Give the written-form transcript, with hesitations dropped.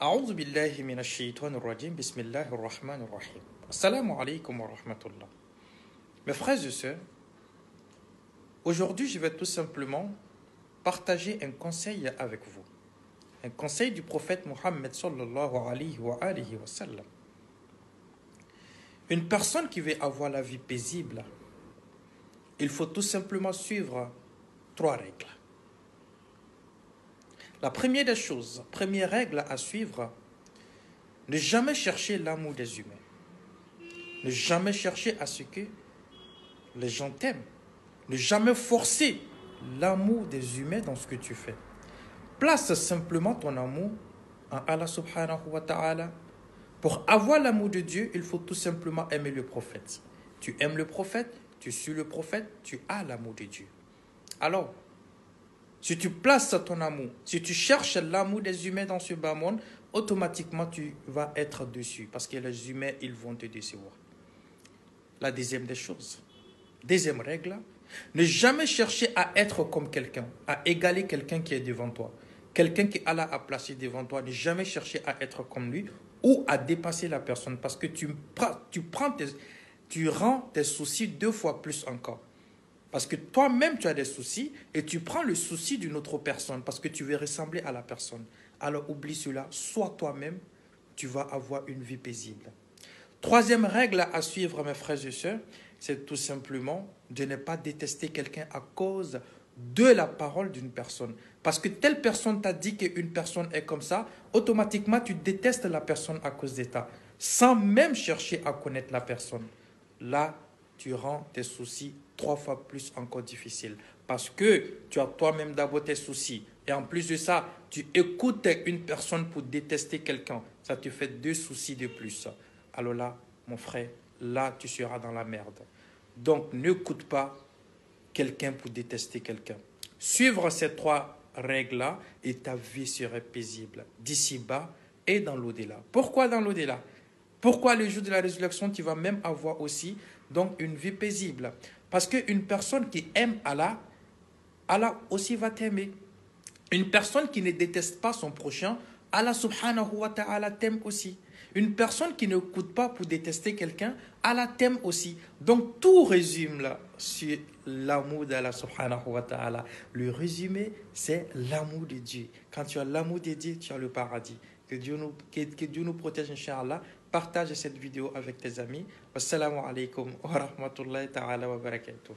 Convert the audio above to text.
أعوذ بالله من الشيطان الرجيم بسم الله الرحمن الرحيم Assalamu alaikum wa rahmatullah. Mes frères et sœurs, aujourd'hui je vais tout simplement partager un conseil avec vous. Un conseil du prophète Mohammed sallallahu alayhi wa sallam. Une personne qui veut avoir la vie paisible, il faut tout simplement suivre 3 règles. La première des choses, première règle à suivre, ne jamais chercher l'amour des humains. Ne jamais chercher à ce que les gens t'aiment. Ne jamais forcer l'amour des humains dans ce que tu fais. Place simplement ton amour en Allah subhanahu wa ta'ala. Pour avoir l'amour de Dieu, il faut tout simplement aimer le prophète. Tu aimes le prophète, tu suis le prophète, tu as l'amour de Dieu. Alors, si tu places ton amour, si tu cherches l'amour des humains dans ce bas monde, automatiquement tu vas être dessus. Parce que les humains, ils vont te décevoir. La deuxième des choses, deuxième règle, ne jamais chercher à être comme quelqu'un, à égaler quelqu'un qui est devant toi. Quelqu'un qui Allah a placé devant toi, ne jamais chercher à être comme lui ou à dépasser la personne parce que tu rends tes soucis 2 fois plus encore. Parce que toi-même, tu as des soucis et tu prends le souci d'une autre personne parce que tu veux ressembler à la personne. Alors oublie cela, sois toi-même, tu vas avoir une vie paisible. Troisième règle à suivre, mes frères et sœurs, c'est tout simplement de ne pas détester quelqu'un à cause de la parole d'une personne. Parce que telle personne t'a dit qu'une personne est comme ça, automatiquement tu détestes la personne à cause de ça, sans même chercher à connaître la personne. Là, tu rends tes soucis 3 fois plus encore difficiles. Parce que tu as toi-même d'abord tes soucis. Et en plus de ça, tu écoutes une personne pour détester quelqu'un. Ça te fait 2 soucis de plus. Alors là, mon frère, là, tu seras dans la merde. Donc, n'écoute pas quelqu'un pour détester quelqu'un. Suivre ces 3 règles-là et ta vie serait paisible, d'ici-bas et dans l'au-delà. Pourquoi dans l'au-delà? Pourquoi le jour de la résurrection, tu vas même avoir aussi donc une vie paisible? Parce qu'une personne qui aime Allah, Allah aussi va t'aimer. Une personne qui ne déteste pas son prochain, Allah subhanahu wa ta'ala t'aime aussi. Une personne qui ne coûte pas pour détester quelqu'un, Allah t'aime aussi. Donc tout résume là sur l'amour d'Allah subhanahu wa ta'ala. Le résumé, c'est l'amour de Dieu. Quand tu as l'amour de Dieu, tu as le paradis. Que Dieu nous protège, Inch'Allah. Partage cette vidéo avec tes amis. Wassalamu alaikum wa rahmatullahi ta'ala wa barakatuh.